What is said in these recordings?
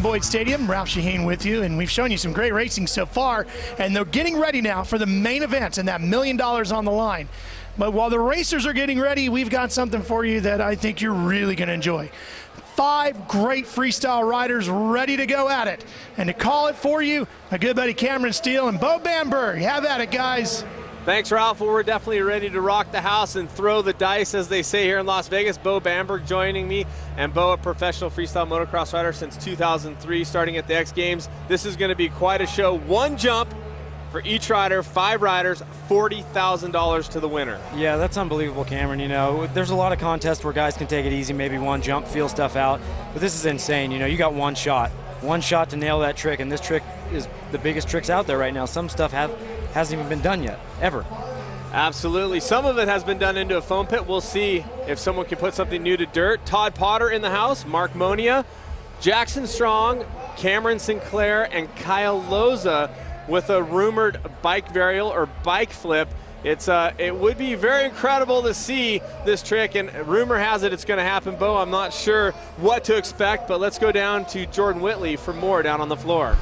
Boyd Stadium, Ralph Shaheen with you, and we've shown you some great racing so far, and they're getting ready now for the main event and that $1 million on the line. But while the racers are getting ready, we've got something for you that I think you're really going to enjoy. 5 great freestyle riders ready to go at it. And to call it for you, my good buddy Cameron Steele and Bo Bamberg. Have at it, guys. Thanks, Ralph. Well, we're definitely ready to rock the house and throw the dice, as they say here in Las Vegas. Bo Bamberg joining me, and Bo, a professional freestyle motocross rider since 2003, starting at the X Games. This is going to be quite a show. 1 jump for each rider, 5 riders, $40,000 to the winner. Yeah, that's unbelievable, Cameron. You know, there's a lot of contests where guys can take it easy, maybe 1 jump, feel stuff out. But this is insane. You know, you got 1 shot. 1 shot to nail that trick, and this trick is the biggest tricks out there right now. Some stuff hasn't even been done yet, ever. Absolutely. Some of it has been done into a foam pit. We'll see if someone can put something new to dirt. Todd Potter in the house, Mark Monia, Jackson Strong, Cameron Sinclair, and Kyle Loza with a rumored bike varial or bike flip. It would be very incredible to see this trick, and rumor has it it's going to happen. Bo, I'm not sure what to expect, but let's go down to Jordan Whitley for more down on the floor.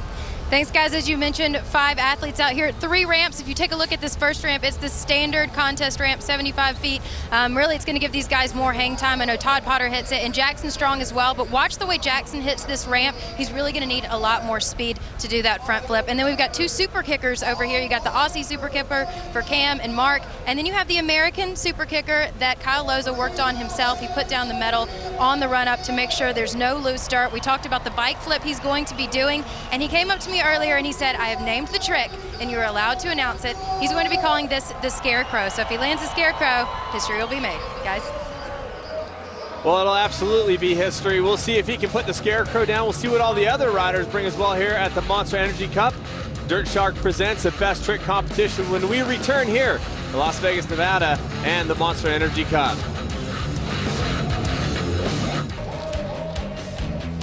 Thanks, guys. As you mentioned, 5 athletes out here, 3 ramps. If you take a look at this first ramp, it's the standard contest ramp, 75 feet. Really, it's going to give these guys more hang time. I know Todd Potter hits it, and Jackson Strong as well, but watch the way Jackson hits this ramp. He's really going to need a lot more speed to do that front flip. And then we've got 2 super kickers over here. You got the Aussie super kicker for Cam and Mark, and then you have the American super kicker that Kyle Loza worked on himself. He put down the metal on the run-up to make sure there's no loose start. We talked about the bike flip he's going to be doing, and he came up to me earlier and he said, I have named the trick and you're allowed to announce it. He's going to be calling this the Scarecrow. So if he lands the Scarecrow, history will be made, guys. Well, it'll absolutely be history. We'll see if he can put the Scarecrow down. We'll see what all the other riders bring as well here at the Monster Energy Cup. Dirt Shark presents a best trick competition when we return here to Las Vegas, Nevada, and the Monster Energy Cup.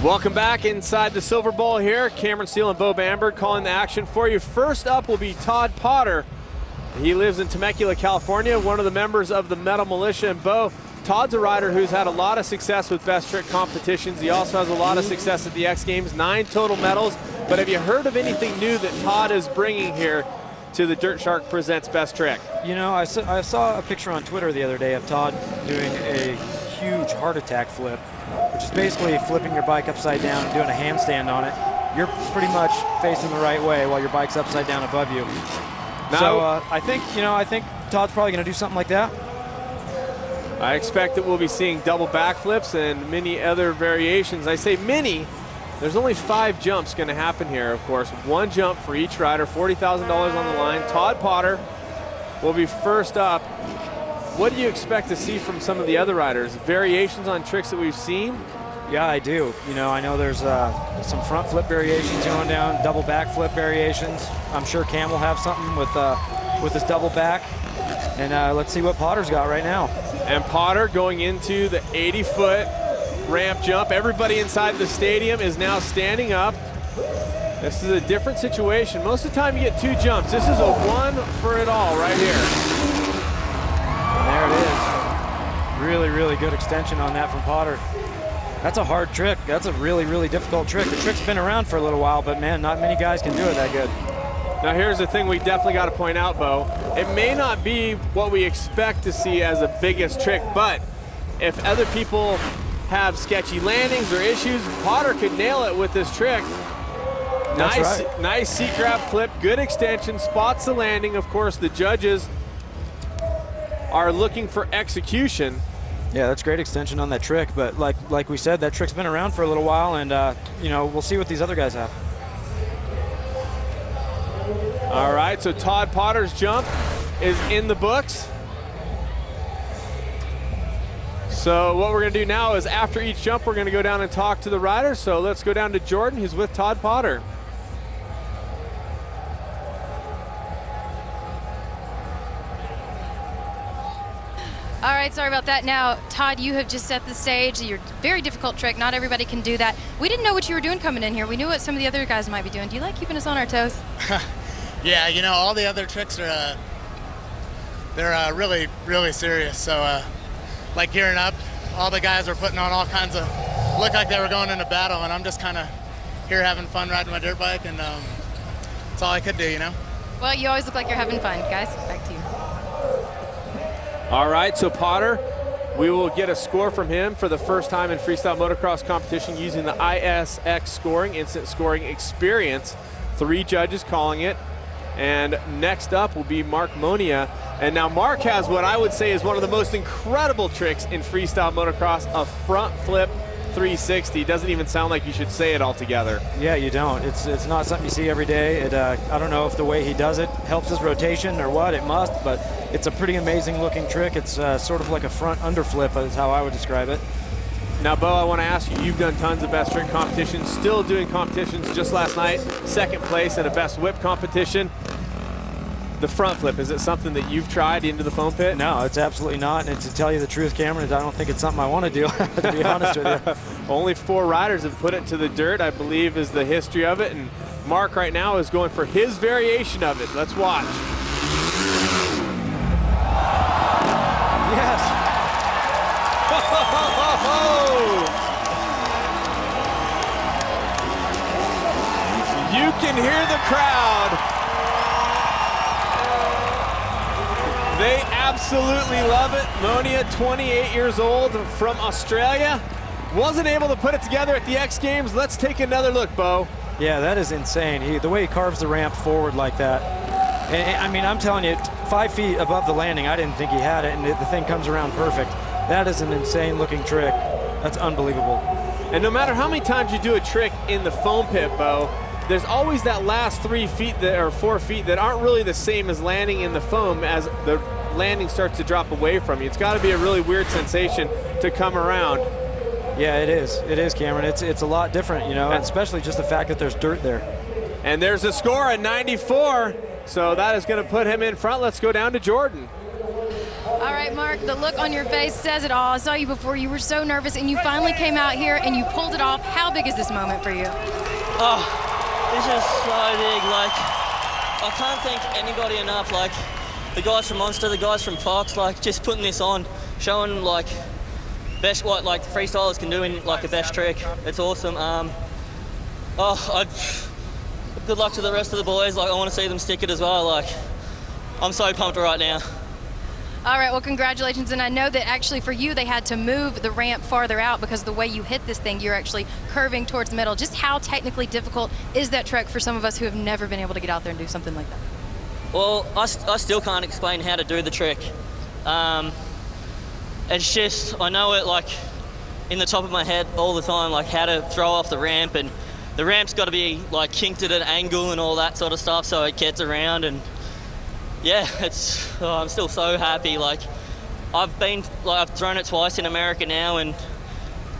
Welcome back inside the Silver Bowl here. Cameron Steele and Bo Bamberg calling the action for you. First up will be Todd Potter. He lives in Temecula, California, one of the members of the Metal Militia. And Bo, Todd's a rider who's had a lot of success with best trick competitions. He also has a lot of success at the X Games, 9 total medals. But have you heard of anything new that Todd is bringing here to the Dirt Shark Presents Best Trick? You know, I saw a picture on Twitter the other day of Todd doing a huge heart attack flip, which is basically flipping your bike upside down and doing a handstand on it. You're pretty much facing the right way while your bike's upside down above you. Now, so I think Todd's probably going to do something like that. I expect that we'll be seeing double backflips and many other variations. I say many. There's only 5 jumps going to happen here, of course. 1 jump for each rider, $40,000 on the line. Todd Potter will be first up. What do you expect to see from some of the other riders? Variations on tricks that we've seen? Yeah, I do. You know, I know there's some front flip variations going down, double back flip variations. I'm sure Cam will have something with his double back. And let's see what Potter's got right now. And Potter going into the 80-foot ramp jump. Everybody inside the stadium is now standing up. This is a different situation. Most of the time you get 2 jumps. This is a 1 for it all right here. There it is. Really, really good extension on that from Potter. That's a hard trick. That's a really, really difficult trick. The trick's been around for a little while, but man, not many guys can do it that good. Now here's the thing we definitely got to point out, Bo. It may not be what we expect to see as a biggest trick, but if other people have sketchy landings or issues, Potter could nail it with this trick. That's right. Nice seat grab flip, good extension, spots the landing. Of course, the judges are looking for execution. Yeah, that's great extension on that trick, but like we said, that trick's been around for a little while, and you know, we'll see what these other guys have. All right, so Todd Potter's jump is in the books. So what we're gonna do now is after each jump, we're gonna go down and talk to the riders. So let's go down to Jordan, who's with Todd Potter. All right, sorry about that. Now, Todd, you have just set the stage. Your very difficult trick. Not everybody can do that. We didn't know what you were doing coming in here. We knew what some of the other guys might be doing. Do you like keeping us on our toes? Yeah, you know, all the other tricks are they're really, really serious. So, like gearing up, all the guys were putting on all kinds of, looked like they were going into battle, and I'm just kind of here having fun riding my dirt bike, and that's all I could do, you know. Well, you always look like you're having fun. Guys, back to you. All right, so Potter, we will get a score from him for the first time in freestyle motocross competition using the ISX scoring, instant scoring experience. 3 judges calling it. And next up will be Mark Monia. And now Mark has what I would say is one of the most incredible tricks in freestyle motocross, a front flip 360. Doesn't even sound like you should say it all together. Yeah, you don't. It's not something you see every day. I don't know if the way he does it helps his rotation or what. It must, but it's a pretty amazing looking trick. It's sort of like a front underflip is how I would describe it. Now, Bo, I want to ask you, you've done tons of best trick competitions, still doing competitions. Just last night, 2nd place in a best whip competition. The front flip, is it something that you've tried into the foam pit? No, it's absolutely not. And to tell you the truth, Cameron, I don't think it's something I want to do, to be honest with you. Only 4 riders have put it to the dirt, I believe, is the history of it. And Mark right now is going for his variation of it. Let's watch. Yes. You can hear the crowd. They absolutely love it. Monia, 28 years old from Australia. Wasn't able to put it together at the X Games. Let's take another look, Bo. Yeah, that is insane. The way he carves the ramp forward like that. And I mean, I'm telling you, 5 feet above the landing, I didn't think he had it, and the thing comes around perfect. That is an insane looking trick. That's unbelievable. And no matter how many times you do a trick in the foam pit, Bo, there's always that last 3 feet or 4 feet that aren't really the same as landing in the foam as the landing starts to drop away from you. It's got to be a really weird sensation to come around. Yeah, it is. It is, Cameron. It's a lot different, you know, especially just the fact that there's dirt there. And there's a score at 94. So that is going to put him in front. Let's go down to Jordan. All right, Mark, the look on your face says it all. I saw you before. You were so nervous, and you finally came out here and you pulled it off. How big is this moment for you? Oh, this is so big. Like, I can't thank anybody enough. Like, the guys from Monster, the guys from Fox, like, just putting this on, showing, like, best what, like, freestylers can do in, like, the best trick. It's awesome. Good luck to the rest of the boys. Like, I want to see them stick it as well. Like, I'm so pumped right now. All right, well, congratulations. And I know that actually for you, they had to move the ramp farther out because the way you hit this thing, you're actually curving towards the middle. Just how technically difficult is that trick for some of us who have never been able to get out there and do something like that? Well, I still can't explain how to do the trick. It's just, I know it like in the top of my head all the time, like how to throw off the ramp, and the ramp's got to be like kinked at an angle and all that sort of stuff so it gets around. And yeah, I'm still so happy. Like, I've thrown it twice in America now, and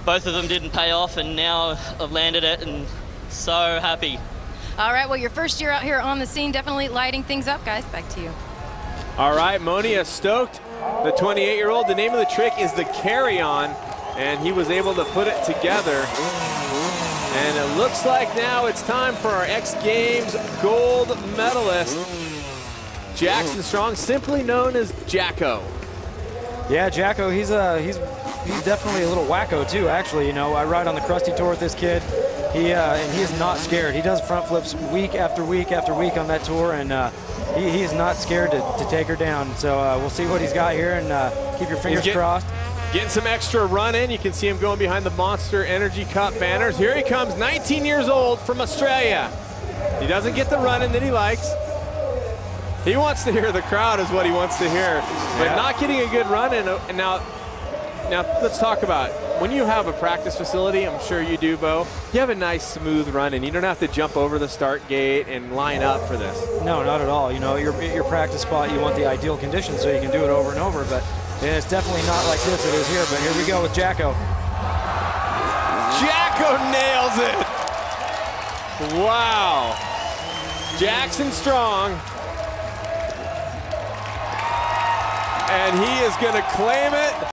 both of them didn't pay off, and now I've landed it, and so happy. All right, well, your first year out here on the scene, definitely lighting things up, guys. Back to you. All right, Monia stoked. The 28-year-old, the name of the trick is the carry-on, and he was able to put it together. And it looks like now it's time for our X Games gold medalist, Jackson Strong, simply known as Jacko. Yeah, Jacko, he's definitely a little wacko too, actually. You know, I ride on the Krusty Tour with this kid. And he is not scared. He does front flips week after week after week on that tour, and he is not scared to take her down. So we'll see what he's got here, and keep your fingers crossed. Getting some extra run in. You can see him going behind the Monster Energy Cup banners. Here he comes, 19 years old from Australia. He doesn't get the run in that he likes. He wants to hear the crowd is what he wants to hear, but not getting a good run in. And now let's talk about when you have a practice facility. I'm sure you do, Bo. You have a nice smooth run, and you don't have to jump over the start gate and line up for this. No, not at all. You know, your practice spot, you want the ideal conditions so you can do it over and over, but it's definitely not like this it is here. But here we go with Jacko. Jacko nails it. Wow. Jackson Strong. And he is going to claim it.